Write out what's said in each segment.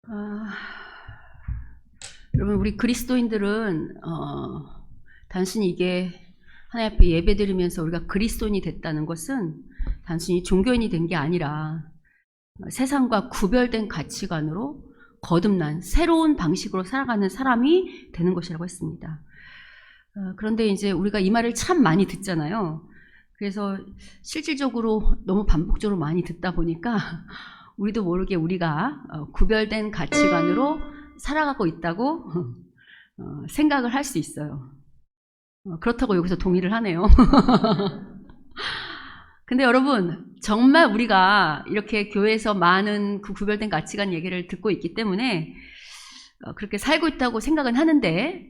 아, 여러분, 우리 그리스도인들은 단순히 이게 하나님 앞에 예배드리면서 우리가 그리스도인이 됐다는 것은 단순히 종교인이 된 게 아니라 세상과 구별된 가치관으로 거듭난 새로운 방식으로 살아가는 사람이 되는 것이라고 했습니다. 그런데 이제 우리가 이 말을 참 많이 듣잖아요. 그래서 실질적으로 너무 반복적으로 많이 듣다 보니까 우리도 모르게 우리가 구별된 가치관으로 살아가고 있다고 생각을 할 수 있어요. 그렇다고 여기서 동의를 하네요. 근데 여러분, 정말 우리가 이렇게 교회에서 많은 그 구별된 가치관 얘기를 듣고 있기 때문에 그렇게 살고 있다고 생각은 하는데,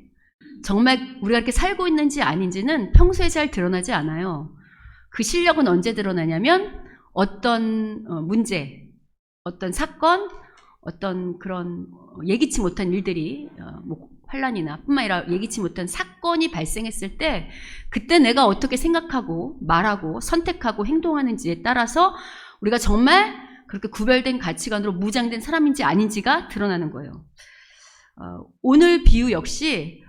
정말 우리가 이렇게 살고 있는지 아닌지는 평소에 잘 드러나지 않아요. 그 실력은 언제 드러나냐면 어떤 문제, 어떤 사건, 어떤 그런 예기치 못한 일들이 환란이나 뿐만 아니라 예기치 못한 사건이 발생했을 때 그때 내가 어떻게 생각하고 말하고 선택하고 행동하는지에 따라서 우리가 정말 그렇게 구별된 가치관으로 무장된 사람인지 아닌지가 드러나는 거예요. 오늘 비유 역시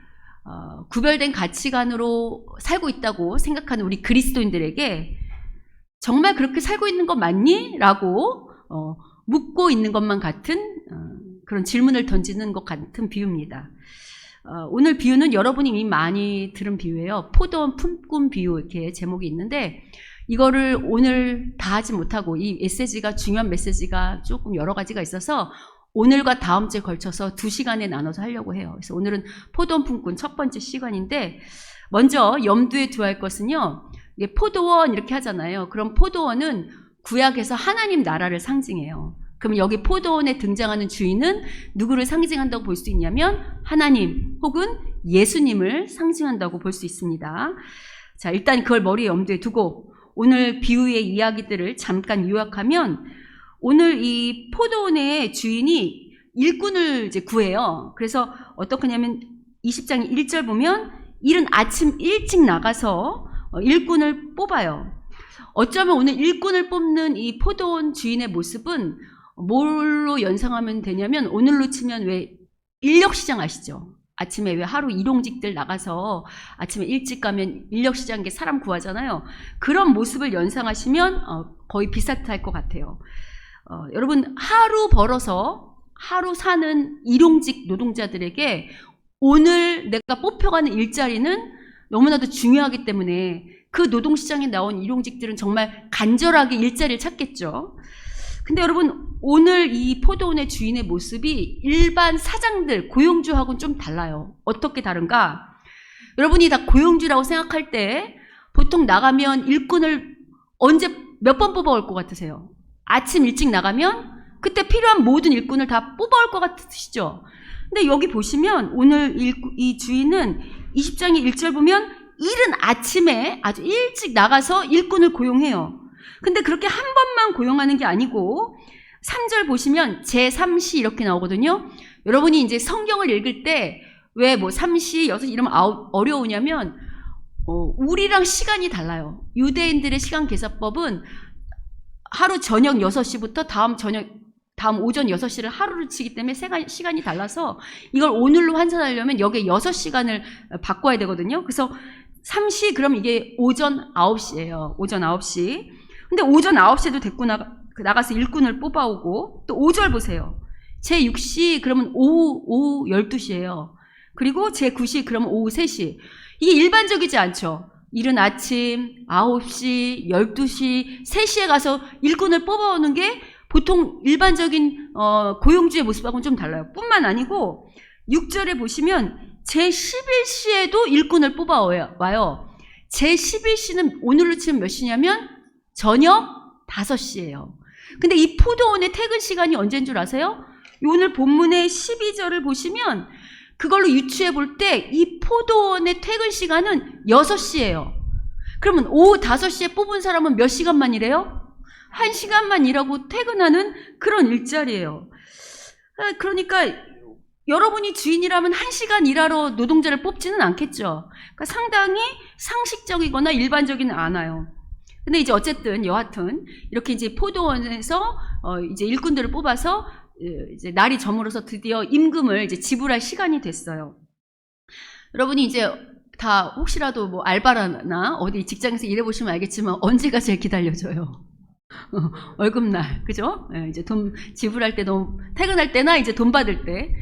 구별된 가치관으로 살고 있다고 생각하는 우리 그리스도인들에게 정말 그렇게 살고 있는 거 맞니? 라고 묻고 있는 것만 같은 그런 질문을 던지는 것 같은 비유입니다. 오늘 비유는 여러분이 이미 많이 들은 비유예요. 포도원 품꾼 비유, 이렇게 제목이 있는데 이거를 오늘 다 하지 못하고, 이 메시지가, 중요한 메시지가 조금 여러 가지가 있어서 오늘과 다음 주에 걸쳐서 2시간에 나눠서 하려고 해요. 그래서 오늘은 포도원 품꾼 첫 번째 시간인데, 먼저 염두에 두어야 할 것은요, 이게 포도원 이렇게 하잖아요. 그럼 포도원은 구약에서 하나님 나라를 상징해요. 그럼 여기 포도원에 등장하는 주인은 누구를 상징한다고 볼 수 있냐면 하나님 혹은 예수님을 상징한다고 볼 수 있습니다. 자, 일단 그걸 머리에 염두에 두고 오늘 비유의 이야기들을 잠깐 요약하면, 오늘 이 포도원의 주인이 일꾼을 이제 구해요. 그래서 어떻게 하냐면 20장 1절 보면 이른 아침 일찍 나가서 일꾼을 뽑아요. 어쩌면 오늘 일꾼을 뽑는 이 포도원 주인의 모습은 뭘로 연상하면 되냐면, 오늘로 치면 왜 인력시장 아시죠? 아침에 왜 하루 일용직들 나가서 아침에 일찍 가면 인력시장에 사람 구하잖아요. 그런 모습을 연상하시면 거의 비슷할 것 같아요. 여러분, 하루 벌어서 하루 사는 일용직 노동자들에게 오늘 내가 뽑혀가는 일자리는 너무나도 중요하기 때문에 그 노동시장에 나온 일용직들은 정말 간절하게 일자리를 찾겠죠. 근데 여러분, 오늘 이 포도원의 주인의 모습이 일반 사장들, 고용주하고는 좀 달라요. 어떻게 다른가? 여러분이 다 고용주라고 생각할 때 보통 나가면 일꾼을 언제 몇 번 뽑아올 것 같으세요? 아침 일찍 나가면 그때 필요한 모든 일꾼을 다 뽑아올 것 같으시죠? 근데 여기 보시면 오늘 이 주인은 20장의 1절 보면 이른 아침에 아주 일찍 나가서 일꾼을 고용해요. 근데 그렇게 한 번만 고용하는 게 아니고 3절 보시면 제3시 이렇게 나오거든요. 여러분이 이제 성경을 읽을 때 왜 뭐 3시, 6시 이러면 어려우냐면 우리랑 시간이 달라요. 유대인들의 시간 계산법은 하루 저녁 6시부터 다음 오전 6시를 하루를 치기 때문에 시간이 달라서 이걸 오늘로 환산하려면 여기에 6시간을 바꿔야 되거든요. 그래서 3시 그럼 이게 오전 9시예요. 오전 9시. 근데 오전 9시에도 데리고 나가서 일꾼을 뽑아오고, 또 5절 보세요. 제6시 그러면 오후 12시예요. 그리고 제9시 그러면 오후 3시. 이게 일반적이지 않죠. 이른 아침 9시, 12시, 3시에 가서 일꾼을 뽑아오는 게 보통 일반적인 고용주의 모습하고는 좀 달라요. 뿐만 아니고 6절에 보시면 제11시에도 일꾼을 뽑아와요. 제11시는 오늘로 치면 몇 시냐면 저녁 5시예요. 근데 이 포도원의 퇴근 시간이 언제인 줄 아세요? 오늘 본문의 12절을 보시면 그걸로 유추해 볼 때 이 포도원의 퇴근 시간은 6시예요. 그러면 오후 5시에 뽑은 사람은 몇 시간만 일해요? 1시간만 일하고 퇴근하는 그런 일자리예요. 그러니까 여러분이 주인이라면 1시간 일하러 노동자를 뽑지는 않겠죠. 그러니까 상당히 상식적이거나 일반적이는 않아요. 근데 이제 어쨌든 여하튼 이렇게 이제 포도원에서 이제 일꾼들을 뽑아서 이제 날이 저물어서 드디어 임금을 이제 지불할 시간이 됐어요. 여러분이 이제 다 혹시라도 뭐 알바나 어디 직장에서 일해보시면 알겠지만 언제가 제일 기다려져요? 월급날, 그죠? 이제 돈 지불할 때, 퇴근할 때나 이제 돈 받을 때.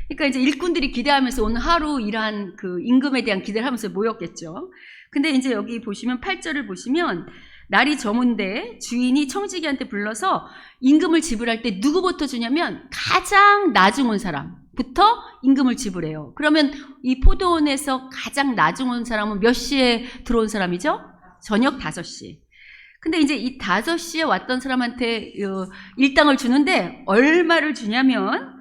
그러니까 이제 일꾼들이 기대하면서 오늘 하루 일한 그 임금에 대한 기대를 하면서 모였겠죠. 근데 이제 여기 보시면 8절을 보시면 날이 저문데 주인이 청지기한테 불러서 임금을 지불할 때 누구부터 주냐면 가장 나중 온 사람부터 임금을 지불해요. 그러면 이 포도원에서 가장 나중 온 사람은 몇 시에 들어온 사람이죠? 저녁 5시. 근데 이제 이 5시에 왔던 사람한테 일당을 주는데 얼마를 주냐면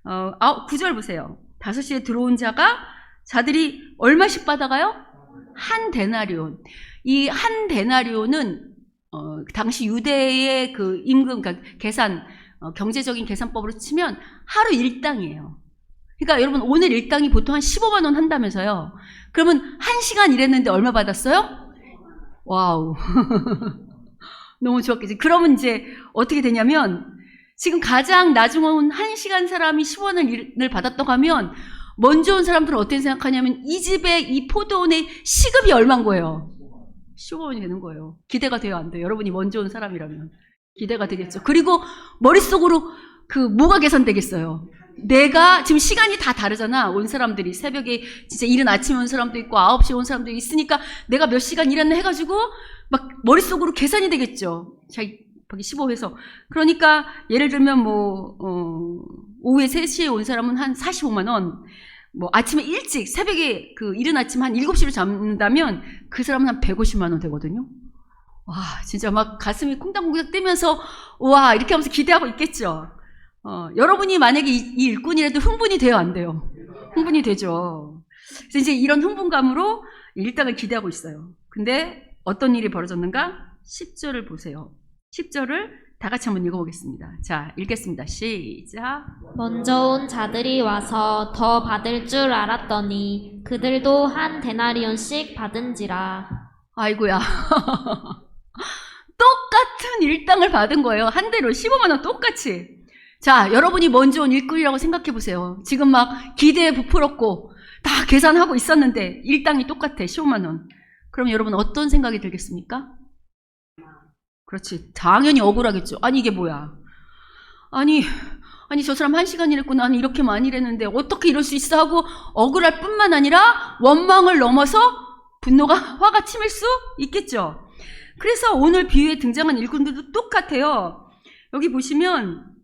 9절 보세요. 5시에 들어온 자들이 얼마씩 받아가요? 한 데나리온. 이 한 데나리온은 당시 유대의 그 임금, 그러니까 계산, 경제적인 계산법으로 치면 하루 일당이에요. 그러니까 여러분 오늘 일당이 보통 한 15만 원 한다면서요. 그러면 1시간 일했는데 얼마 받았어요? 와우. 너무 좋았겠지. 그러면 이제 어떻게 되냐면 지금 가장 나중 온 1시간 사람이 10원을 받았다고 하면 먼저 온 사람들은 어떻게 생각하냐면 이 집의 이 포도원의 시급이 얼마인 거예요? 15원이 되는 거예요. 기대가 돼요, 안 돼요? 여러분이 먼저 온 사람이라면 기대가 되겠죠. 그리고 머릿속으로 뭐가 계산되겠어요? 내가 지금 시간이 다 다르잖아. 온 사람들이 새벽에 진짜 이른 아침에 온 사람도 있고 9시에 온 사람도 있으니까 내가 몇 시간 일했나 해가지고 막 머릿속으로 계산이 되겠죠. 자, 거기 15회서. 그러니까 예를 들면 오후에 3시에 온 사람은 한 45만 원. 아침에 일찍 새벽에 이른 아침 한 7시로 잡는다면 그 사람은 한 150만 원 되거든요. 와, 진짜 막 가슴이 콩닥콩닥 뛰면서 와, 이렇게 하면서 기대하고 있겠죠. 여러분이 만약에 이 일꾼이라도 흥분이 돼요, 안 돼요? 흥분이 되죠. 그래서 이제 이런 흥분감으로 일당을 기대하고 있어요. 근데 어떤 일이 벌어졌는가? 10절을 보세요. 10절을 다 같이 한번 읽어보겠습니다. 자, 읽겠습니다. 시작. 먼저 온 자들이 와서 더 받을 줄 알았더니 그들도 한 데나리온씩 받은지라. 아이고야. 똑같은 일당을 받은 거예요. 한 대로 15만 원 똑같이. 자, 여러분이 먼저 온 일꾼이라고 생각해 보세요. 지금 막 기대에 부풀었고 다 계산하고 있었는데 일당이 똑같아. 15만 원. 그럼 여러분 어떤 생각이 들겠습니까? 그렇지. 당연히 억울하겠죠. 아니 이게 뭐야. 아니 저 사람 1시간 일했고 나는 이렇게 많이 일했는데 어떻게 이럴 수 있어 하고 억울할 뿐만 아니라 원망을 넘어서 화가 치밀 수 있겠죠. 그래서 오늘 비유에 등장한 일꾼들도 똑같아요. 여기 보시면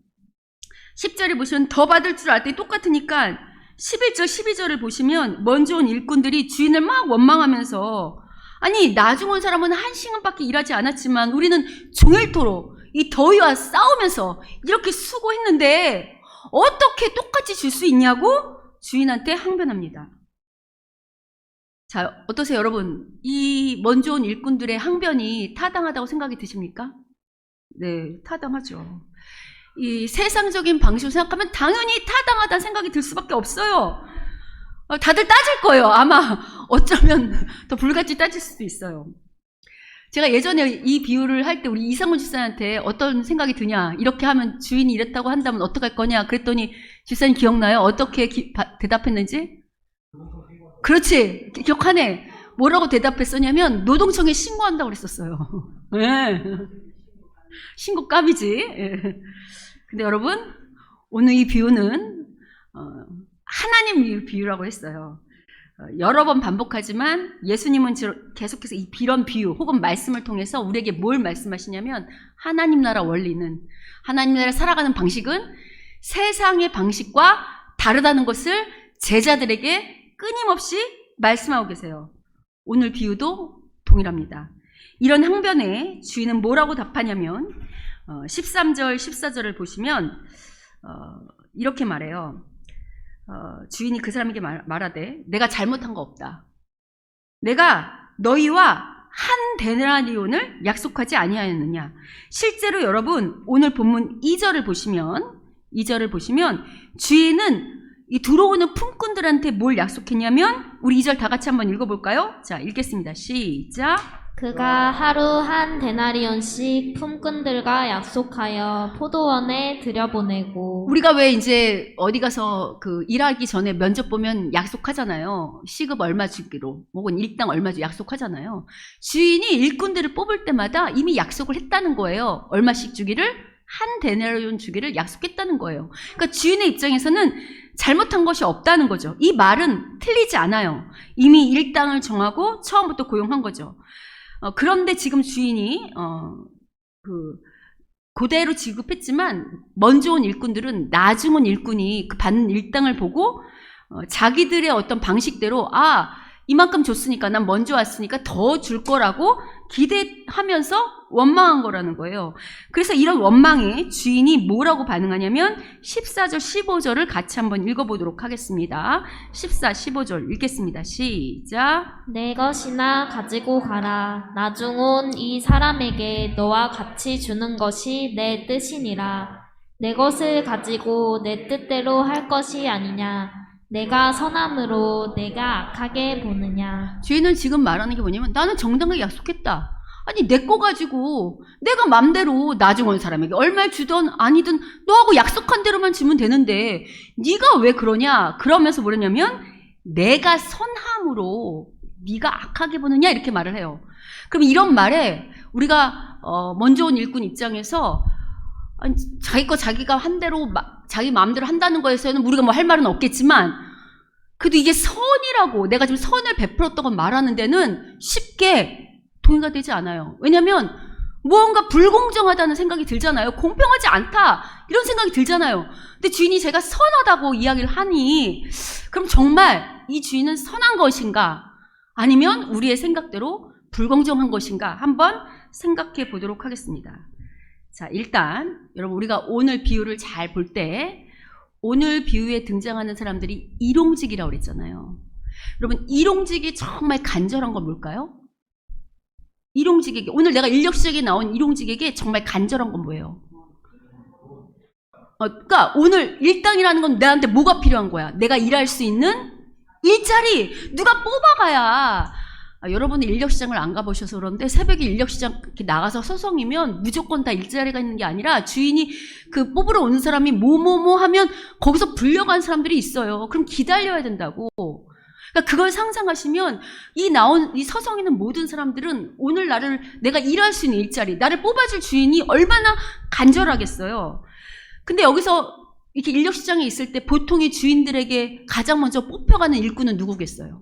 10절에 보시면 더 받을 줄 알 때 똑같으니까 11절 12절을 보시면 먼저 온 일꾼들이 주인을 막 원망하면서 아니 나중 온 사람은 1시간밖에 일하지 않았지만 우리는 종일토록 이 더위와 싸우면서 이렇게 수고했는데 어떻게 똑같이 줄 수 있냐고 주인한테 항변합니다. 자, 어떠세요 여러분? 이 먼저 온 일꾼들의 항변이 타당하다고 생각이 드십니까? 네, 타당하죠. 이 세상적인 방식으로 생각하면 당연히 타당하다는 생각이 들 수밖에 없어요. 다들 따질 거예요. 아마 어쩌면 더 불같이 따질 수도 있어요. 제가 예전에 이 비유를 할 때 우리 이상훈 집사한테 어떤 생각이 드냐, 이렇게 하면 주인이 이랬다고 한다면 어떡할 거냐 그랬더니 집사님 기억나요? 어떻게 대답했는지? 그렇지, 기억하네. 뭐라고 대답했었냐면 노동청에 신고한다고 그랬었어요. 네. 신고 깜이지. 네. 근데 여러분 오늘 이 비유는 하나님 비유라고 했어요. 여러 번 반복하지만 예수님은 계속해서 이런 비유 혹은 말씀을 통해서 우리에게 뭘 말씀하시냐면 하나님 나라 원리는, 하나님 나라 살아가는 방식은 세상의 방식과 다르다는 것을 제자들에게 끊임없이 말씀하고 계세요. 오늘 비유도 동일합니다. 이런 항변에 주인은 뭐라고 답하냐면 13절 14절을 보시면 이렇게 말해요. 주인이 그 사람에게 말하되 내가 잘못한 거 없다. 내가 너희와 한 데나리온을 약속하지 아니하였느냐. 실제로 여러분 오늘 본문 2절을 보시면 주인은 이 들어오는 품꾼들한테 뭘 약속했냐면 우리 2절 다 같이 한번 읽어볼까요? 자, 읽겠습니다. 시작. 그가 하루 한 데나리온씩 품꾼들과 약속하여 포도원에 들여보내고 우리가 왜 이제 어디 가서 그 일하기 전에 면접 보면 약속하잖아요. 시급 얼마 주기로, 혹은 일당 얼마 주 약속하잖아요. 주인이 일꾼들을 뽑을 때마다 이미 약속을 했다는 거예요. 얼마씩 주기를, 한 데나리온 주기를 약속했다는 거예요. 그러니까 주인의 입장에서는 잘못한 것이 없다는 거죠. 이 말은 틀리지 않아요. 이미 일당을 정하고 처음부터 고용한 거죠. 그런데 지금 주인이 그대로 지급했지만 먼저 온 일꾼들은 나중 온 일꾼이 그 받는 일당을 보고 자기들의 어떤 방식대로 이만큼 줬으니까 난 먼저 왔으니까 더 줄 거라고 기대하면서 원망한 거라는 거예요. 그래서 이런 원망에 주인이 뭐라고 반응하냐면 14절 15절을 같이 한번 읽어보도록 하겠습니다. 14, 15절 읽겠습니다. 시작. 내 것이나 가지고 가라. 나중 온 이 사람에게 너와 같이 주는 것이 내 뜻이니라. 내 것을 가지고 내 뜻대로 할 것이 아니냐. 내가 선함으로 내가 악하게 보느냐. 주인은 지금 말하는 게 뭐냐면 나는 정당하게 약속했다. 아니 내 거 가지고 내가 맘대로 나중 온 사람에게 얼마를 주든 아니든 너하고 약속한 대로만 주면 되는데 네가 왜 그러냐. 그러면서 뭐냐면 내가 선함으로 네가 악하게 보느냐 이렇게 말을 해요. 그럼 이런 말에 우리가 먼저 온 일꾼 입장에서 아니, 자기 거 자기가 한 대로 자기 마음대로 한다는 거에서는 우리가 뭐 할 말은 없겠지만 그래도 이게 선이라고 내가 지금 선을 베풀었다고 말하는 데는 쉽게 동의가 되지 않아요. 왜냐하면 무언가 불공정하다는 생각이 들잖아요. 공평하지 않다 이런 생각이 들잖아요. 근데 주인이 제가 선하다고 이야기를 하니 그럼 정말 이 주인은 선한 것인가 아니면 우리의 생각대로 불공정한 것인가 한번 생각해 보도록 하겠습니다. 자, 일단 여러분 우리가 오늘 비유를 잘 볼 때 오늘 비유에 등장하는 사람들이 일용직이라고 그랬잖아요. 여러분 일용직이 정말 간절한 건 뭘까요? 일용직에게 오늘 내가 인력 시작에 나온 일용직에게 정말 간절한 건 뭐예요? 그러니까 오늘 일당이라는 건 나한테 뭐가 필요한 거야? 내가 일할 수 있는 일자리 누가 뽑아가야. 여러분이 인력시장을 안 가보셔서 그런데 새벽에 인력시장 이렇게 나가서 서성이면 무조건 다 일자리가 있는 게 아니라 주인이 그 뽑으러 오는 사람이 뭐뭐뭐 하면 거기서 불려간 사람들이 있어요. 그럼 기다려야 된다고. 그러니까 그걸 상상하시면 이 서성이는 모든 사람들은 오늘 내가 일할 수 있는 일자리, 나를 뽑아줄 주인이 얼마나 간절하겠어요. 근데 여기서 이렇게 인력시장에 있을 때 보통의 주인들에게 가장 먼저 뽑혀가는 일꾼은 누구겠어요?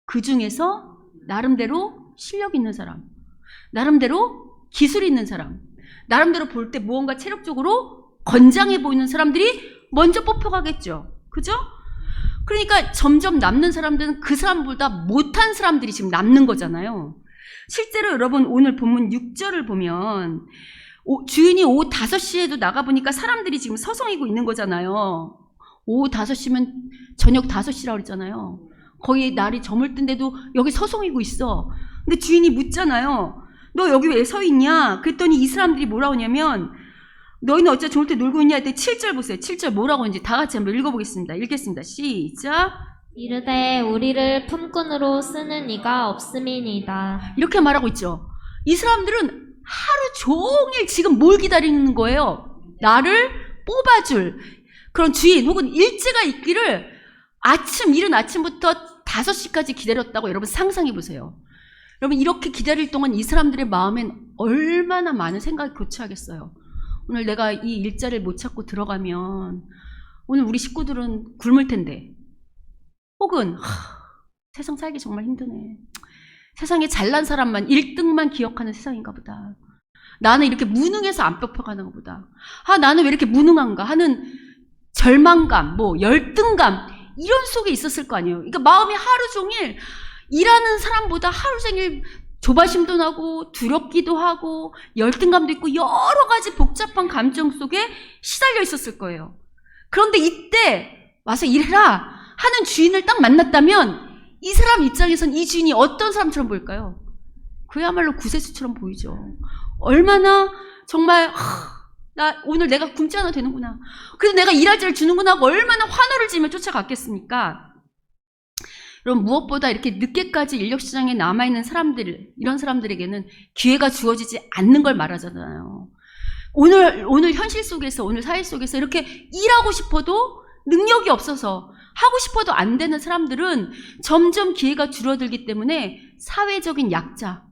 그 중에서 나름대로 실력 있는 사람, 나름대로 기술 있는 사람, 나름대로 볼 때 무언가 체력적으로 건장해 보이는 사람들이 먼저 뽑혀가겠죠. 그죠? 그러니까 점점 남는 사람들은 그 사람보다 못한 사람들이 지금 남는 거잖아요. 실제로 여러분 오늘 본문 6절을 보면 주인이 오후 5시에도 나가보니까 사람들이 지금 서성이고 있는 거잖아요. 오후 5시면 저녁 5시라고 그랬잖아요. 거의 날이 저물 뜬데도 여기 서성이고 있어. 근데 주인이 묻잖아요. 너 여기 왜 서 있냐? 그랬더니 이 사람들이 뭐라고 하냐면 너희는 어째 저물 때 놀고 있냐? 했더니 7절 보세요. 7절 뭐라고 하는지 다 같이 한번 읽어보겠습니다. 읽겠습니다. 시작. 이르되 우리를 품꾼으로 쓰는 이가 없음이니이다. 이렇게 말하고 있죠. 이 사람들은 하루 종일 지금 뭘 기다리는 거예요? 나를 뽑아줄 그런 주인 혹은 일제가 있기를 이른 아침부터 5시까지 기다렸다고 여러분 상상해 보세요. 여러분 이렇게 기다릴 동안 이 사람들의 마음엔 얼마나 많은 생각이 교차하겠어요. 오늘 내가 이 일자리를 못 찾고 들어가면 오늘 우리 식구들은 굶을 텐데 혹은 세상 살기 정말 힘드네. 세상에 잘난 사람만 1등만 기억하는 세상인가 보다. 나는 이렇게 무능해서 안 뽑혀가는 것보다 나는 왜 이렇게 무능한가 하는 절망감, 열등감 이런 속에 있었을 거 아니에요. 그러니까 마음이 하루 종일 일하는 사람보다 하루 종일 조바심도 나고 두렵기도 하고 열등감도 있고 여러 가지 복잡한 감정 속에 시달려 있었을 거예요. 그런데 이때 와서 일해라 하는 주인을 딱 만났다면 이 사람 입장에선 이 주인이 어떤 사람처럼 보일까요? 그야말로 구세주처럼 보이죠. 얼마나 정말 오늘 내가 굶지 않아도 되는구나. 그래서 내가 일할 자를 주는구나 하고 얼마나 환호를 지으며 쫓아갔겠습니까? 그럼 무엇보다 이렇게 늦게까지 인력시장에 남아있는 사람들, 이런 사람들에게는 기회가 주어지지 않는 걸 말하잖아요. 오늘 현실 속에서, 오늘 사회 속에서 이렇게 일하고 싶어도 능력이 없어서 하고 싶어도 안 되는 사람들은 점점 기회가 줄어들기 때문에 사회적인 약자,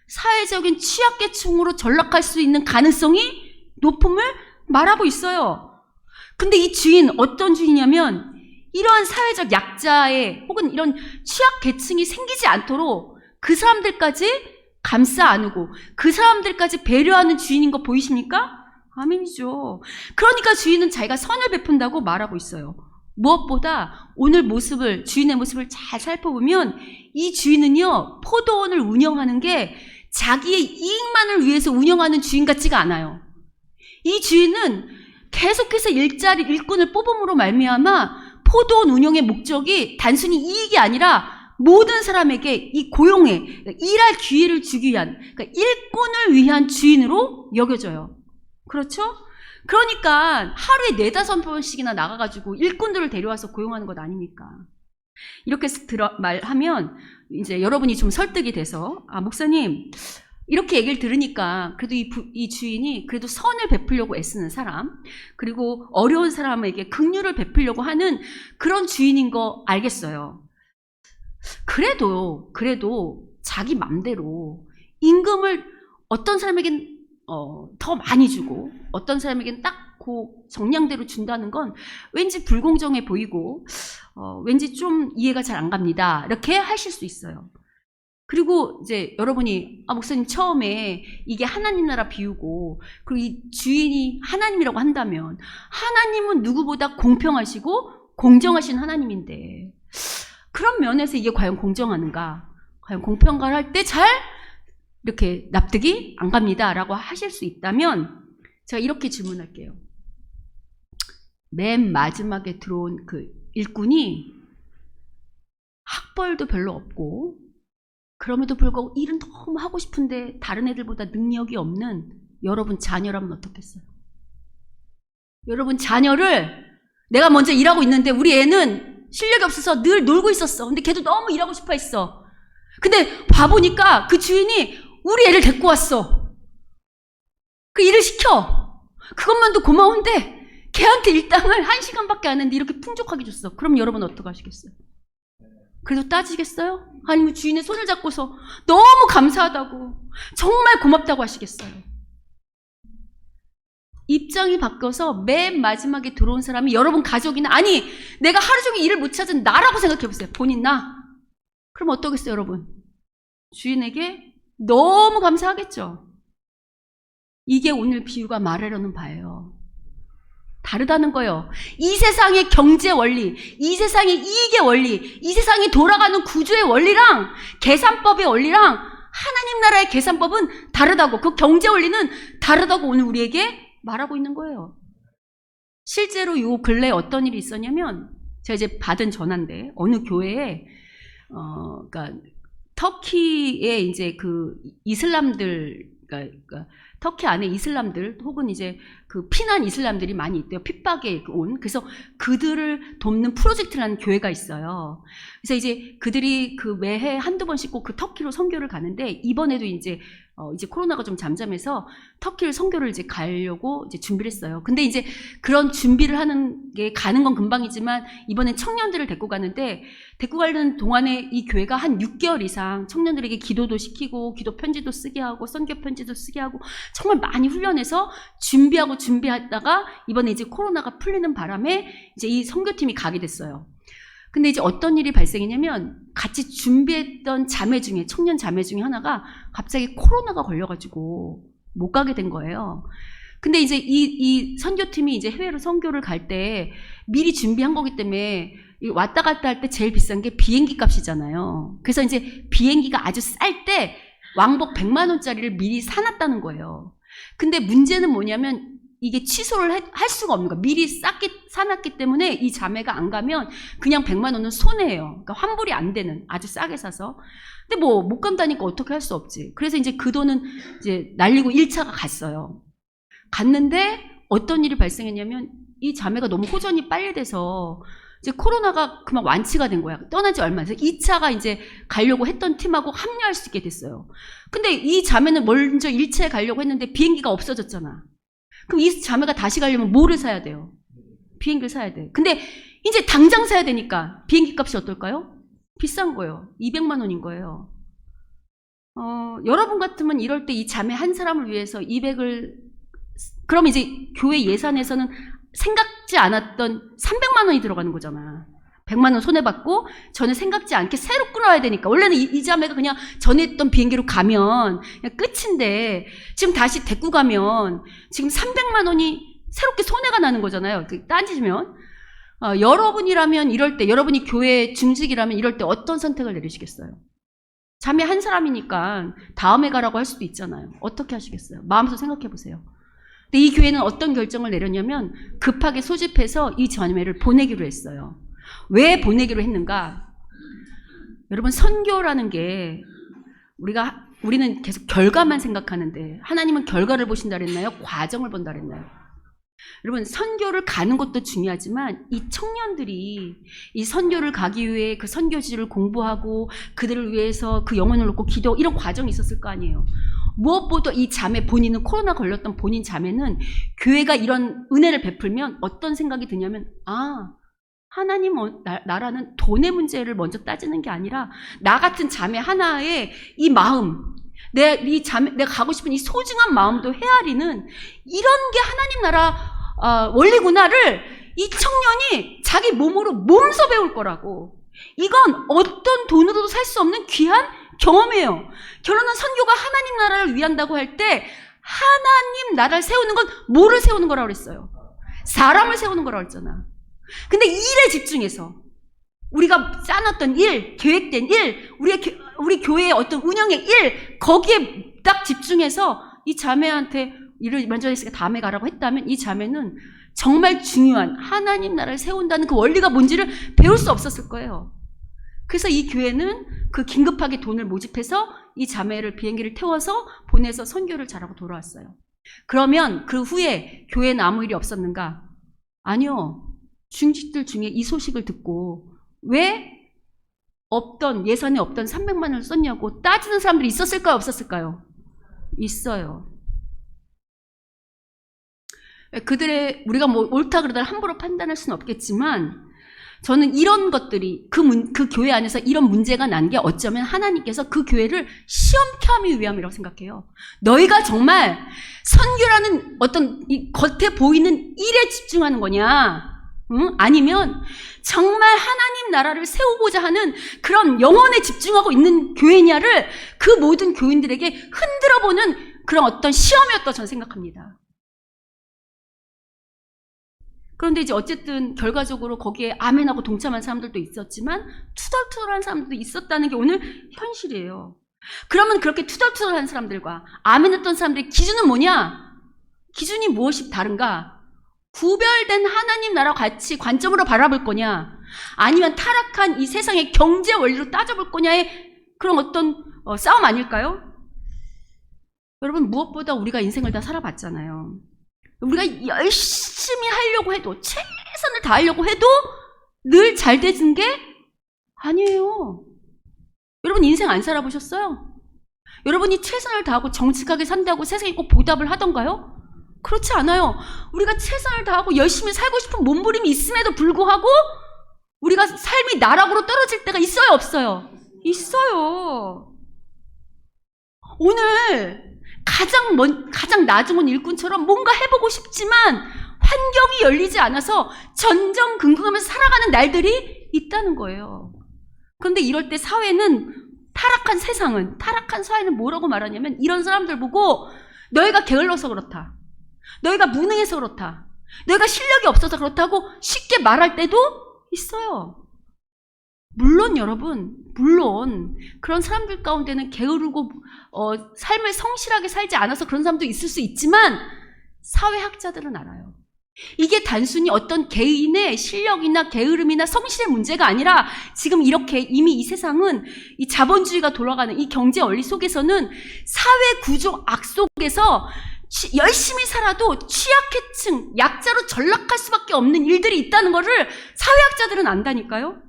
사회적인 취약계층으로 전락할 수 있는 가능성이 높음을 말하고 있어요. 근데 이 주인, 어떤 주인이냐면 이러한 사회적 약자의 혹은 이런 취약계층이 생기지 않도록 그 사람들까지 감싸 안고 그 사람들까지 배려하는 주인인 거 보이십니까? 아멘이죠. 그러니까 주인은 자기가 선을 베푼다고 말하고 있어요. 무엇보다 오늘 모습을, 주인의 모습을 잘 살펴보면 이 주인은요, 포도원을 운영하는 게 자기의 이익만을 위해서 운영하는 주인 같지가 않아요. 이 주인은 계속해서 일꾼을 뽑음으로 말미암아 포도원 운영의 목적이 단순히 이익이 아니라 모든 사람에게 이 고용에, 일할 기회를 주기 위한, 그러니까 일꾼을 위한 주인으로 여겨져요. 그렇죠? 그러니까 하루에 4-5번씩이나 나가가지고 일꾼들을 데려와서 고용하는 것 아닙니까? 이렇게 말하면 이제 여러분이 좀 설득이 돼서, 아, 목사님, 이렇게 얘기를 들으니까 그래도 이 주인이 그래도 선을 베풀려고 애쓰는 사람, 그리고 어려운 사람에게 긍휼을 베풀려고 하는 그런 주인인 거 알겠어요. 그래도 자기 맘대로 임금을 어떤 사람에겐 더 많이 주고 어떤 사람에겐 딱 그 정량대로 준다는 건 왠지 불공정해 보이고 왠지 좀 이해가 잘 안 갑니다. 이렇게 하실 수 있어요. 그리고 이제 여러분이, 아, 목사님, 처음에 이게 하나님 나라 비유고 그리고 이 주인이 하나님이라고 한다면 하나님은 누구보다 공평하시고 공정하신 하나님인데 그런 면에서 이게 과연 공정하는가, 과연 공평한가 할 때 잘 이렇게 납득이 안 갑니다라고 하실 수 있다면 제가 이렇게 질문할게요. 맨 마지막에 들어온 그 일꾼이 학벌도 별로 없고 그럼에도 불구하고 일은 너무 하고 싶은데 다른 애들보다 능력이 없는 여러분 자녀라면 어떻겠어요? 여러분 자녀를, 내가 먼저 일하고 있는데 우리 애는 실력이 없어서 늘 놀고 있었어. 근데 걔도 너무 일하고 싶어 했어. 근데 봐보니까 그 주인이 우리 애를 데리고 왔어. 그 일을 시켜. 그것만도 고마운데 걔한테 일당을 1시간밖에 안 했는데 이렇게 풍족하게 줬어. 그럼 여러분 어떡 하시겠어요? 그래도 따지겠어요? 아니면 주인의 손을 잡고서 너무 감사하다고, 정말 고맙다고 하시겠어요? 입장이 바뀌어서 맨 마지막에 들어온 사람이 여러분 가족이나, 아니 내가 하루 종일 일을 못 찾은 나라고 생각해보세요. 본인 나. 그럼 어떠겠어요 여러분? 주인에게 너무 감사하겠죠. 이게 오늘 비유가 말하려는 바예요. 다르다는 거예요. 이 세상의 경제 원리, 이 세상의 이익의 원리, 이 세상이 돌아가는 구조의 원리랑 계산법의 원리랑 하나님 나라의 계산법은 다르다고, 그 경제 원리는 다르다고 오늘 우리에게 말하고 있는 거예요. 실제로 요 근래에 어떤 일이 있었냐면, 제가 이제 받은 전화인데 어느 교회에 그러니까 터키에 이제 그 이슬람들, 그러니까 터키 안에 이슬람들 혹은 이제 그 피난 이슬람들이 많이 있대요. 핍박에 온. 그래서 그들을 돕는 프로젝트라는 교회가 있어요. 그래서 이제 그들이 그 매해 한두 번씩 꼭 그 터키로 선교를 가는데, 이번에도 이제 코로나가 좀 잠잠해서 터키를 선교를 이제 가려고 이제 준비를 했어요. 근데 이제 그런 준비를 하는 게 가는 건 금방이지만 이번엔 청년들을 데리고 가는데, 데리고 가는 동안에 이 교회가 한 6개월 이상 청년들에게 기도도 시키고 기도 편지도 쓰게 하고 선교 편지도 쓰게 하고 정말 많이 훈련해서 준비하다가 이번에 이제 코로나가 풀리는 바람에 이제 이 선교팀이 가게 됐어요. 근데 이제 어떤 일이 발생했냐면, 같이 준비했던 자매 중에, 청년 자매 중에 하나가 갑자기 코로나가 걸려가지고 못 가게 된 거예요. 근데 이제 이 선교팀이 이제 해외로 선교를 갈 때 미리 준비한 거기 때문에 왔다 갔다 할 때 제일 비싼 게 비행기 값이잖아요. 그래서 이제 비행기가 아주 쌀 때 왕복 100만 원짜리를 미리 사놨다는 거예요. 근데 문제는 뭐냐면 이게 취소를 할 수가 없는 거야. 미리 사놨기 때문에 이 자매가 안 가면 그냥 100만 원은 손해예요. 그러니까 환불이 안 되는, 아주 싸게 사서. 근데 뭐 못 간다니까 어떻게 할 수 없지. 그래서 이제 그 돈은 이제 날리고 1차가 갔어요. 갔는데 어떤 일이 발생했냐면 이 자매가 너무 호전이 빨리 돼서 이제 코로나가 그만 완치가 된 거야. 떠난 지 얼마. 그래서 2차가 이제 가려고 했던 팀하고 합류할 수 있게 됐어요. 근데 이 자매는 먼저 1차에 가려고 했는데 비행기가 없어졌잖아. 그럼 이 자매가 다시 가려면 뭐를 사야 돼요? 비행기를 사야 돼. 근데 이제 당장 사야 되니까 비행기 값이 어떨까요? 비싼 거예요. 200만 원인 거예요. 여러분 같으면 이럴 때 이 자매 한 사람을 위해서 200을, 그럼 이제 교회 예산에서는 생각지 않았던 300만 원이 들어가는 거잖아. 100만 원 손해받고 전에 생각지 않게 새로 끊어야 되니까. 원래는 이 자매가 그냥 전에 했던 비행기로 가면 그냥 끝인데 지금 다시 데리고 가면 지금 300만 원이 새롭게 손해가 나는 거잖아요. 따지면. 여러분이라면 이럴 때, 여러분이 교회 중직이라면 이럴 때 어떤 선택을 내리시겠어요? 자매 한 사람이니까 다음에 가라고 할 수도 있잖아요. 어떻게 하시겠어요? 마음에서 생각해 보세요. 근데 이 교회는 어떤 결정을 내렸냐면 급하게 소집해서 이 자매를 보내기로 했어요. 왜 보내기로 했는가? 여러분, 선교라는 게 우리는 계속 결과만 생각하는데 하나님은 결과를 보신다 그랬나요? 과정을 본다 그랬나요? 여러분, 선교를 가는 것도 중요하지만 이 청년들이 이 선교를 가기 위해 그 선교지를 공부하고 그들을 위해서 그 영혼을 놓고 기도, 이런 과정이 있었을 거 아니에요. 무엇보다 이 자매 본인은, 코로나 걸렸던 본인 자매는 교회가 이런 은혜를 베풀면 어떤 생각이 드냐면, 하나님 나라는 돈의 문제를 먼저 따지는 게 아니라 나 같은 자매 하나의 이 마음, 내가 가고 싶은 이 소중한 마음도 헤아리는 이런 게 하나님 나라 원리구나를 이 청년이 자기 몸으로 몸소 배울 거라고. 이건 어떤 돈으로도 살 수 없는 귀한 경험이에요. 결혼은 선교가 하나님 나라를 위한다고 할 때 하나님 나라를 세우는 건 뭐를 세우는 거라고 그랬어요? 사람을 세우는 거라고 했잖아. 근데 일에 집중해서 우리가 짜놨던 일, 계획된 일, 우리 교회의 어떤 운영의 일, 거기에 딱 집중해서 이 자매한테 일을 먼저 했으니까 다음에 가라고 했다면 이 자매는 정말 중요한 하나님 나라를 세운다는 그 원리가 뭔지를 배울 수 없었을 거예요. 그래서 이 교회는 그 긴급하게 돈을 모집해서 이 자매를 비행기를 태워서 보내서 선교를 잘하고 돌아왔어요. 그러면 그 후에 교회는 아무 일이 없었는가? 아니요. 중직들 중에 이 소식을 듣고 왜 예산에 없던 300만 원을 썼냐고 따지는 사람들이 있었을까요? 없었을까요? 있어요. 우리가 뭐 옳다 그러다 함부로 판단할 수는 없겠지만 저는 이런 것들이 그 교회 안에서 이런 문제가 난 게 어쩌면 하나님께서 그 교회를 시험케 하기 위함이라고 생각해요. 너희가 정말 선교라는 어떤 이 겉에 보이는 일에 집중하는 거냐? 아니면 정말 하나님 나라를 세우고자 하는 그런 영혼에 집중하고 있는 교회냐를 그 모든 교인들에게 흔들어보는 그런 어떤 시험이었다고 저는 생각합니다. 그런데 이제 어쨌든 결과적으로 거기에 아멘하고 동참한 사람들도 있었지만 투덜투덜한 사람들도 있었다는 게 오늘 현실이에요. 그러면 그렇게 투덜투덜한 사람들과 아멘했던 사람들의 기준은 뭐냐? 기준이 무엇이 다른가? 구별된 하나님 나라 가치 관점으로 바라볼 거냐? 아니면 타락한 이 세상의 경제 원리로 따져볼 거냐의 그런 어떤 싸움 아닐까요? 여러분, 무엇보다 우리가 인생을 다 살아봤잖아요. 우리가 열심히 하려고 해도, 최선을 다하려고 해도 늘 잘 되는 게 아니에요. 여러분, 인생 안 살아보셨어요? 여러분이 최선을 다하고 정직하게 산다고 세상에 꼭 보답을 하던가요? 그렇지 않아요. 우리가 최선을 다하고 열심히 살고 싶은 몸부림이 있음에도 불구하고 우리가 삶이 나락으로 떨어질 때가 있어요, 없어요? 있어요. 오늘 가장 나중은 일꾼처럼 뭔가 해보고 싶지만 환경이 열리지 않아서 전전긍긍하면서 살아가는 날들이 있다는 거예요. 그런데 이럴 때 타락한 사회는 뭐라고 말하냐면 이런 사람들 보고 너희가 게을러서 그렇다. 너희가 무능해서 그렇다. 너희가 실력이 없어서 그렇다고 쉽게 말할 때도 있어요. 물론 여러분, 그런 사람들 가운데는 게으르고 삶을 성실하게 살지 않아서 그런 사람도 있을 수 있지만 사회학자들은 알아요. 이게 단순히 어떤 개인의 실력이나 게으름이나 성실의 문제가 아니라 지금 이렇게 이미 이 세상은 이 자본주의가 돌아가는 이 경제 원리 속에서는 사회 구조 악 속에서 열심히 살아도 취약계층, 약자로 전락할 수밖에 없는 일들이 있다는 것을 사회학자들은 안다니까요.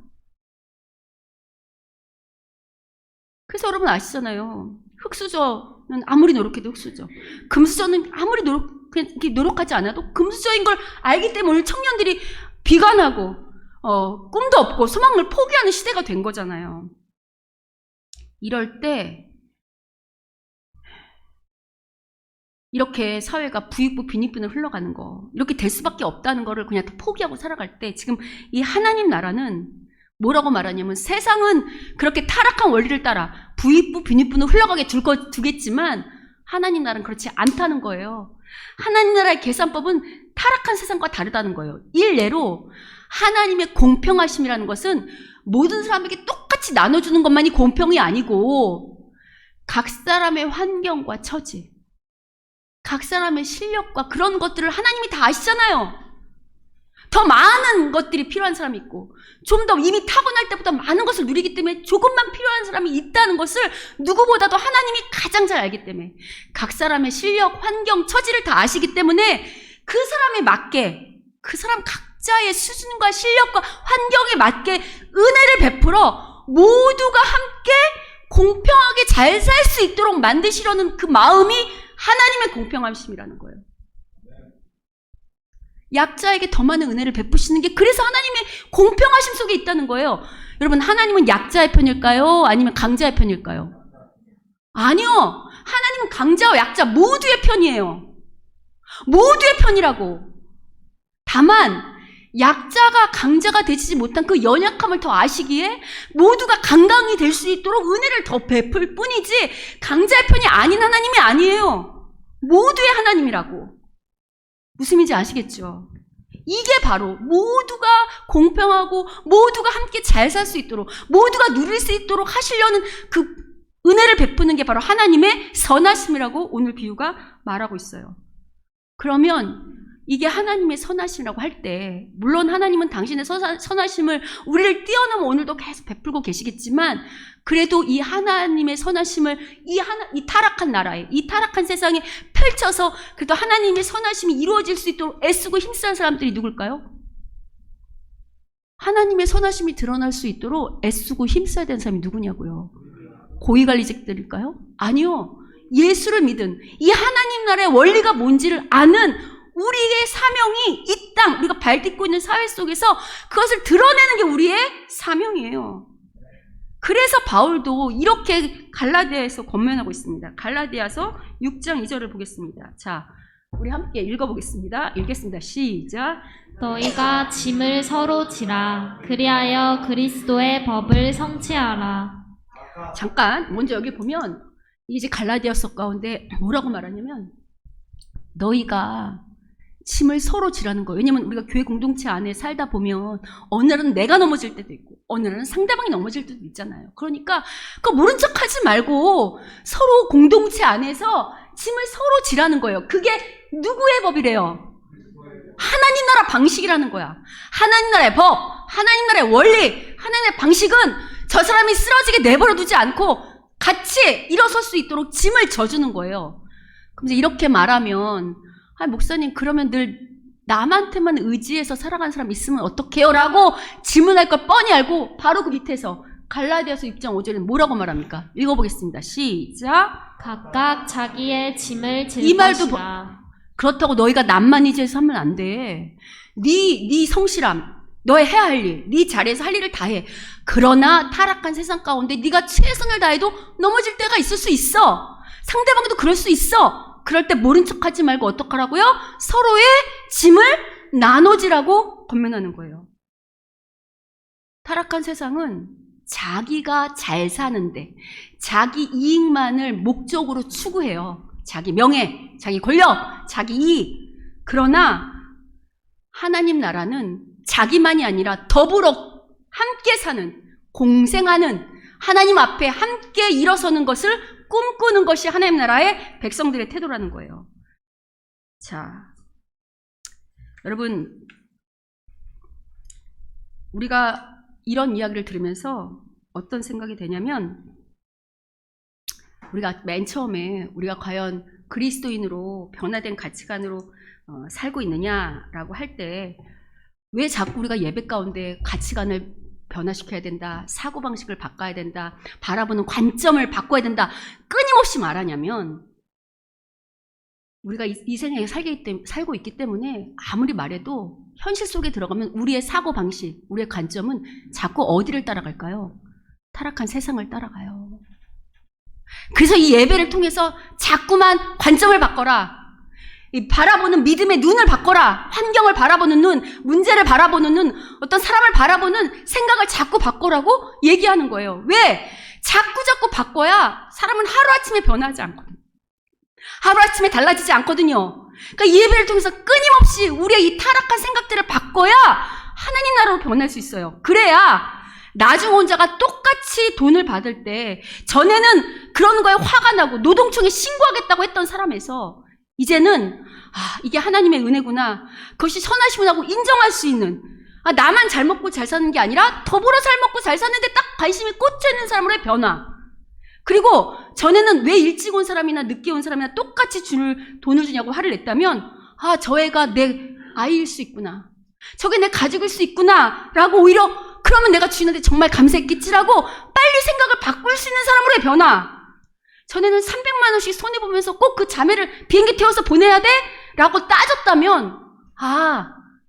그래서 여러분 아시잖아요. 흑수저는 아무리 노력해도 흑수저, 금수저는 아무리 노력하지 않아도 금수저인 걸 알기 때문에 오늘 청년들이 비관하고 꿈도 없고 소망을 포기하는 시대가 된 거잖아요. 이럴 때 이렇게 사회가 부익부 빈익빈을 흘러가는 거, 이렇게 될 수밖에 없다는 거를 그냥 다 포기하고 살아갈 때 지금 이 하나님 나라는 뭐라고 말하냐면, 세상은 그렇게 타락한 원리를 따라 부익부 빈익부는 흘러가게 두겠지만 하나님 나라는 그렇지 않다는 거예요. 하나님 나라의 계산법은 타락한 세상과 다르다는 거예요. 일례로 하나님의 공평하심이라는 것은 모든 사람에게 똑같이 나눠주는 것만이 공평이 아니고 각 사람의 환경과 처지, 각 사람의 실력과 그런 것들을 하나님이 다 아시잖아요. 더 많은 것들이 필요한 사람이 있고 좀 더 이미 타고날 때보다 많은 것을 누리기 때문에 조금만 필요한 사람이 있다는 것을 누구보다도 하나님이 가장 잘 알기 때문에 각 사람의 실력, 환경, 처지를 다 아시기 때문에 그 사람에 맞게, 그 사람 각자의 수준과 실력과 환경에 맞게 은혜를 베풀어 모두가 함께 공평하게 잘 살 수 있도록 만드시려는 그 마음이 하나님의 공평하심이라는 거예요. 약자에게 더 많은 은혜를 베푸시는 게 그래서 하나님의 공평하심 속에 있다는 거예요. 여러분, 하나님은 약자의 편일까요? 아니면 강자의 편일까요? 아니요. 하나님은 강자와 약자 모두의 편이에요. 모두의 편이라고. 다만 약자가 강자가 되지 못한 그 연약함을 더 아시기에 모두가 강강이 될 수 있도록 은혜를 더 베풀 뿐이지 강자의 편이 아닌 하나님이 아니에요. 모두의 하나님이라고. 무슨 의미인지 아시겠죠? 이게 바로 모두가 공평하고 모두가 함께 잘 살 수 있도록, 모두가 누릴 수 있도록 하시려는 그 은혜를 베푸는 게 바로 하나님의 선하심이라고 오늘 비유가 말하고 있어요. 그러면 이게 하나님의 선하심이라고 할 때, 물론 하나님은 당신의 선하심을 우리를 뛰어넘어 오늘도 계속 베풀고 계시겠지만, 그래도 이 하나님의 선하심을 이 타락한 나라에, 이 타락한 세상에 펼쳐서 그래도 하나님의 선하심이 이루어질 수 있도록 애쓰고 힘쓰는 사람들이 누굴까요? 하나님의 선하심이 드러날 수 있도록 애쓰고 힘써야 되는 사람이 누구냐고요? 고위관리직들일까요? 아니요. 예수를 믿은, 이 하나님 나라의 원리가 뭔지를 아는 우리의 사명이 이 땅, 우리가 발딛고 있는 사회 속에서 그것을 드러내는 게 우리의 사명이에요. 그래서 바울도 이렇게 갈라디아에서 권면하고 있습니다. 갈라디아서 6장 2절을 보겠습니다. 자, 우리 함께 읽어보겠습니다. 읽겠습니다. 시작. 너희가 짐을 서로 지라. 그리하여 그리스도의 법을 성취하라. 잠깐, 먼저 여기 보면 이제 갈라디아서 가운데 뭐라고 말하냐면, 너희가 짐을 서로 지라는 거예요. 왜냐면 우리가 교회 공동체 안에 살다 보면 어느 날은 내가 넘어질 때도 있고 어느 날은 상대방이 넘어질 때도 있잖아요. 그러니까 그거 모른 척 하지 말고 서로 공동체 안에서 짐을 서로 지라는 거예요. 그게 누구의 법이래요? 하나님 나라 방식이라는 거야. 하나님 나라의 법, 하나님 나라의 원리, 하나님의 방식은 저 사람이 쓰러지게 내버려 두지 않고 같이 일어설 수 있도록 짐을 져주는 거예요. 그럼 이제 이렇게 말하면, 목사님, 그러면 늘 남한테만 의지해서 살아가는 사람 있으면 어떡해요? 라고 질문할 걸 뻔히 알고 바로 그 밑에서 갈라디아서 6장 5절에는 뭐라고 말합니까? 읽어보겠습니다. 시작. 각각 자기의 짐을 질 이 말도 것이라. 그렇다고 너희가 남만 의지해서 하면 안 돼. 네 성실함, 너의 해야 할 일, 네 자리에서 할 일을 다 해. 그러나 타락한 세상 가운데 네가 최선을 다해도 넘어질 때가 있을 수 있어. 상대방도 그럴 수 있어. 그럴 때 모른 척하지 말고 어떡하라고요? 서로의 짐을 나눠지라고 권면하는 거예요. 타락한 세상은 자기가 잘 사는데 자기 이익만을 목적으로 추구해요. 자기 명예, 자기 권력, 자기 이익. 그러나 하나님 나라는 자기만이 아니라 더불어 함께 사는, 공생하는, 하나님 앞에 함께 일어서는 것을 꿈꾸는 것이 하나님 나라의 백성들의 태도라는 거예요. 자, 여러분, 우리가 이런 이야기를 들으면서 어떤 생각이 되냐면, 우리가 맨 처음에 우리가 과연 그리스도인으로 변화된 가치관으로 살고 있느냐라고 할 때 왜 자꾸 우리가 예배 가운데 가치관을 변화시켜야 된다, 사고방식을 바꿔야 된다, 바라보는 관점을 바꿔야 된다 끊임없이 말하냐면 우리가 이 세상에 살고 있기 때문에 아무리 말해도 현실 속에 들어가면 우리의 사고방식, 우리의 관점은 자꾸 어디를 따라갈까요? 타락한 세상을 따라가요. 그래서 이 예배를 통해서 자꾸만 관점을 바꿔라. 이 바라보는 믿음의 눈을 바꿔라. 환경을 바라보는 눈, 문제를 바라보는 눈, 어떤 사람을 바라보는 생각을 자꾸 바꿔라고 얘기하는 거예요. 왜? 자꾸 바꿔야 사람은 하루아침에 변하지 않거든요. 하루아침에 달라지지 않거든요. 그러니까 이 예배를 통해서 끊임없이 우리의 이 타락한 생각들을 바꿔야 하나님 나라로 변할 수 있어요. 그래야 나중 혼자가 똑같이 돈을 받을 때 전에는 그런 거에 화가 나고 노동청에 신고하겠다고 했던 사람에서 이제는 이게 하나님의 은혜구나, 그것이 선하시구나고 인정할 수 있는, 나만 잘 먹고 잘 사는 게 아니라 더불어 잘 먹고 잘 사는데 딱 관심이 꽂혀 있는 사람으로의 변화. 그리고 전에는 왜 일찍 온 사람이나 늦게 온 사람이나 똑같이 돈을 주냐고 화를 냈다면 저 애가 내 아이일 수 있구나, 저게 내 가족일 수 있구나 라고 오히려 그러면 내가 주인한테 정말 감사했겠지라고 빨리 생각을 바꿀 수 있는 사람으로의 변화. 전에는 300만 원씩 손해보면서 꼭 그 자매를 비행기 태워서 보내야 돼? 라고 따졌다면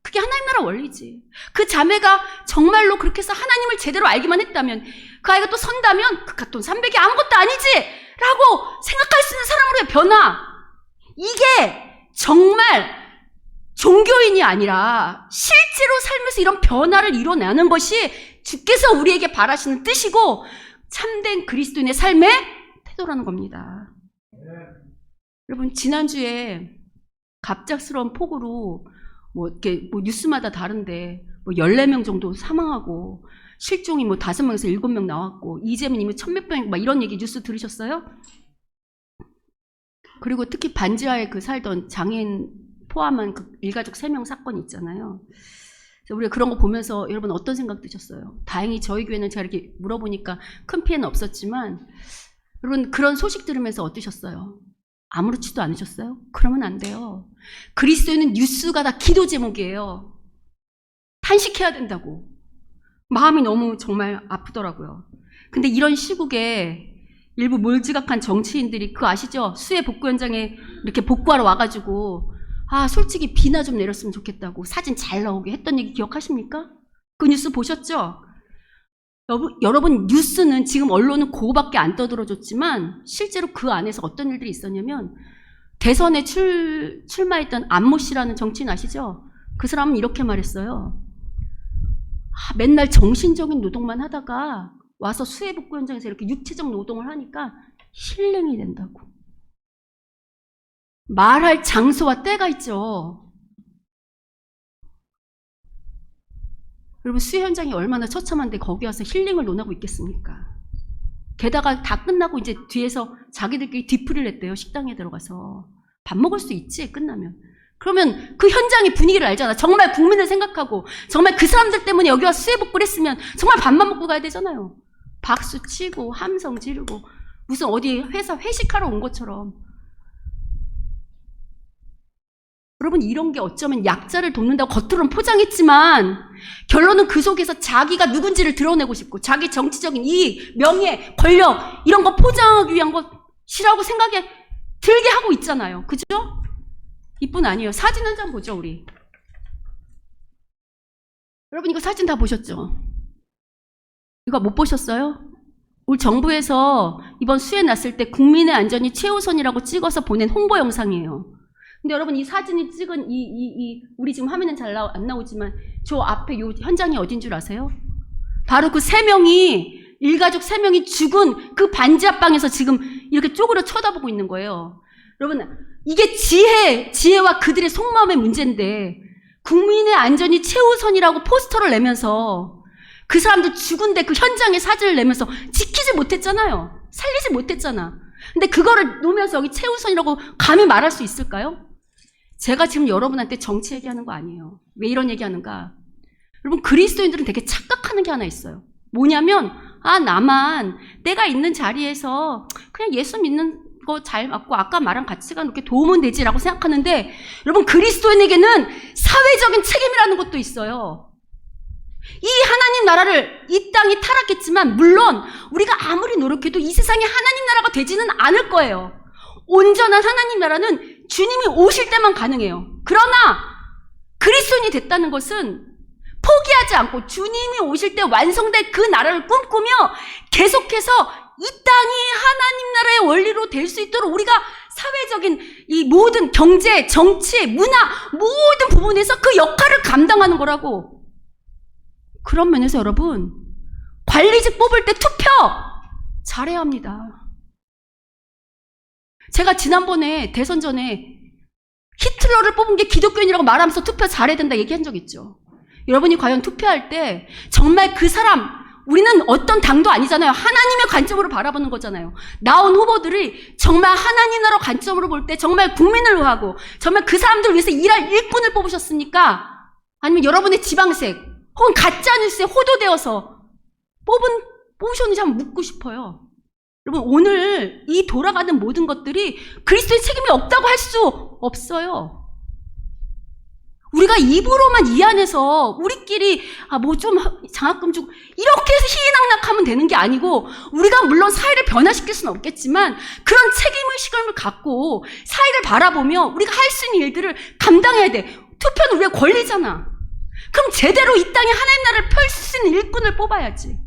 그게 하나님 나라 원리지. 그 자매가 정말로 그렇게 해서 하나님을 제대로 알기만 했다면, 그 아이가 또 선다면 그 돈 300이 아무것도 아니지 라고 생각할 수 있는 사람으로의 변화. 이게 정말 종교인이 아니라 실제로 살면서 이런 변화를 이뤄내는 것이 주께서 우리에게 바라시는 뜻이고 참된 그리스도인의 삶의 태도라는 겁니다. 여러분, 지난주에 갑작스러운 폭우로 이렇게 뉴스마다 다른데 14명 정도 사망하고 실종이 5명에서 7명 나왔고 이재민님이 1000몇 명 이런 얘기 뉴스 들으셨어요? 그리고 특히 반지하에 살던 장애인 포함한 그 일가족 3명 사건 있잖아요. 그래서 우리가 그런 거 보면서 여러분 어떤 생각 드셨어요? 다행히 저희 교회는 제가 이렇게 물어보니까 큰 피해는 없었지만 여러분 그런 소식 들으면서 어떠셨어요? 아무렇지도 않으셨어요? 그러면 안 돼요. 그리스도인은 뉴스가 다 기도 제목이에요. 탄식해야 된다고. 마음이 너무 정말 아프더라고요. 근데 이런 시국에 일부 몰지각한 정치인들이 그거 아시죠? 수해 복구 현장에 이렇게 복구하러 와가지고 솔직히 비나 좀 내렸으면 좋겠다고 사진 잘 나오게 했던 얘기 기억하십니까? 그 뉴스 보셨죠? 여러분 뉴스는 지금 언론은 그거밖에 안 떠들어줬지만 실제로 그 안에서 어떤 일들이 있었냐면 대선에 출마했던 안모 씨라는 정치인 아시죠? 그 사람은 이렇게 말했어요. 맨날 정신적인 노동만 하다가 와서 수해 복구 현장에서 이렇게 육체적 노동을 하니까 힐링이 된다고. 말할 장소와 때가 있죠. 여러분 수해 현장이 얼마나 처참한데 거기 와서 힐링을 논하고 있겠습니까? 게다가 다 끝나고 이제 뒤에서 자기들끼리 뒤풀이를 했대요. 식당에 들어가서. 밥 먹을 수 있지 끝나면. 그러면 그 현장의 분위기를 알잖아. 정말 국민을 생각하고 정말 그 사람들 때문에 여기 와서 수해 복구를 했으면 정말 밥만 먹고 가야 되잖아요. 박수 치고 함성 지르고 무슨 어디 회사 회식하러 온 것처럼. 여러분 이런 게 어쩌면 약자를 돕는다고 겉으로는 포장했지만 결론은 그 속에서 자기가 누군지를 드러내고 싶고 자기 정치적인 이익, 명예, 권력 이런 거 포장하기 위한 것이라고 생각에 들게 하고 있잖아요. 그죠? 이뿐 아니에요. 사진 한 장 보죠 우리. 여러분 이거 사진 다 보셨죠? 이거 못 보셨어요? 우리 정부에서 이번 수해 났을 때 국민의 안전이 최우선이라고 찍어서 보낸 홍보 영상이에요. 근데 여러분 이 사진이 찍은 우리 지금 화면은 잘 안 나오지만 저 앞에 요 현장이 어딘 줄 아세요? 바로 그 3명이 일가족 3명이 죽은 그 반지 앞방에서 지금 이렇게 쪼그려 쳐다보고 있는 거예요. 여러분 이게 지혜와 그들의 속마음의 문제인데 국민의 안전이 최우선이라고 포스터를 내면서 그 사람들 죽은데 그 현장의 사진을 내면서 지키지 못했잖아요. 살리지 못했잖아. 근데 그거를 놓으면서 여기 최우선이라고 감히 말할 수 있을까요? 제가 지금 여러분한테 정치 얘기하는 거 아니에요. 왜 이런 얘기하는가? 여러분 그리스도인들은 되게 착각하는 게 하나 있어요. 뭐냐면 나만 내가 있는 자리에서 그냥 예수 믿는 거 잘 맞고 아까 말한 가치가 이렇게 도움은 되지라고 생각하는데 여러분 그리스도인에게는 사회적인 책임이라는 것도 있어요. 이 하나님 나라를 이 땅이 타락했지만 물론 우리가 아무리 노력해도 이 세상이 하나님 나라가 되지는 않을 거예요. 온전한 하나님 나라는 주님이 오실 때만 가능해요. 그러나 그리스도인이 됐다는 것은 포기하지 않고 주님이 오실 때 완성될 그 나라를 꿈꾸며 계속해서 이 땅이 하나님 나라의 원리로 될 수 있도록 우리가 사회적인 이 모든 경제, 정치, 문화 모든 부분에서 그 역할을 감당하는 거라고. 그런 면에서 여러분 관리직 뽑을 때 투표 잘해야 합니다. 제가 지난번에 대선 전에 히틀러를 뽑은 게 기독교인이라고 말하면서 투표 잘해야 된다 얘기한 적 있죠. 여러분이 과연 투표할 때 정말 그 사람, 우리는 어떤 당도 아니잖아요. 하나님의 관점으로 바라보는 거잖아요. 나온 후보들이 정말 하나님 나라 관점으로 볼 때 정말 국민을 위하고 정말 그 사람들을 위해서 일할 일꾼을 뽑으셨습니까? 아니면 여러분의 지방색 혹은 가짜뉴스에 호도되어서 뽑으셨는지 한번 묻고 싶어요. 여러분 오늘 이 돌아가는 모든 것들이 그리스도의 책임이 없다고 할 수 없어요. 우리가 입으로만 이해해서 우리끼리 뭐 좀 장학금 주고 이렇게 해서 희희낙낙하면 되는 게 아니고 우리가 물론 사회를 변화시킬 수는 없겠지만 그런 책임의식을 갖고 사회를 바라보며 우리가 할 수 있는 일들을 감당해야 돼. 투표는 우리의 권리잖아. 그럼 제대로 이 땅에 하나님 나라를 펼칠 수 있는 일꾼을 뽑아야지.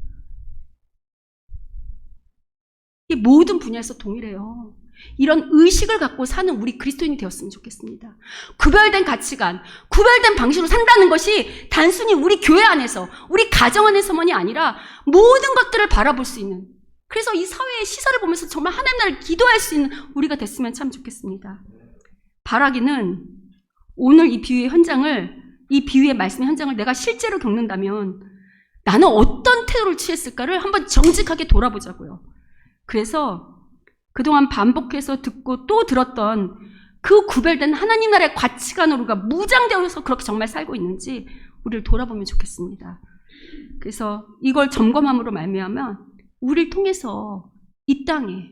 이 모든 분야에서 동일해요. 이런 의식을 갖고 사는 우리 그리스도인이 되었으면 좋겠습니다. 구별된 가치관, 구별된 방식으로 산다는 것이 단순히 우리 교회 안에서, 우리 가정 안에서만이 아니라 모든 것들을 바라볼 수 있는, 그래서 이 사회의 시설을 보면서 정말 하나님 나라를 기도할 수 있는 우리가 됐으면 참 좋겠습니다. 바라기는 오늘 이 비유의 현장을, 이 비유의 말씀의 현장을 내가 실제로 겪는다면 나는 어떤 태도를 취했을까를 한번 정직하게 돌아보자고요. 그래서 그동안 반복해서 듣고 또 들었던 그 구별된 하나님 나라의 가치관으로 우리가 무장되어서 그렇게 정말 살고 있는지 우리를 돌아보면 좋겠습니다. 그래서 이걸 점검함으로 말미암아 우리를 통해서 이 땅에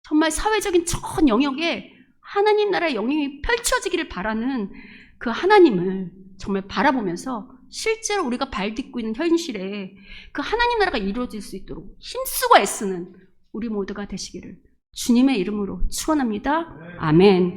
정말 사회적인 전 영역에 하나님 나라의 영향이 펼쳐지기를 바라는 그 하나님을 정말 바라보면서 실제로 우리가 발딛고 있는 현실에 그 하나님 나라가 이루어질 수 있도록 힘쓰고 애쓰는 우리 모두가 되시기를 주님의 이름으로 축원합니다. 아멘.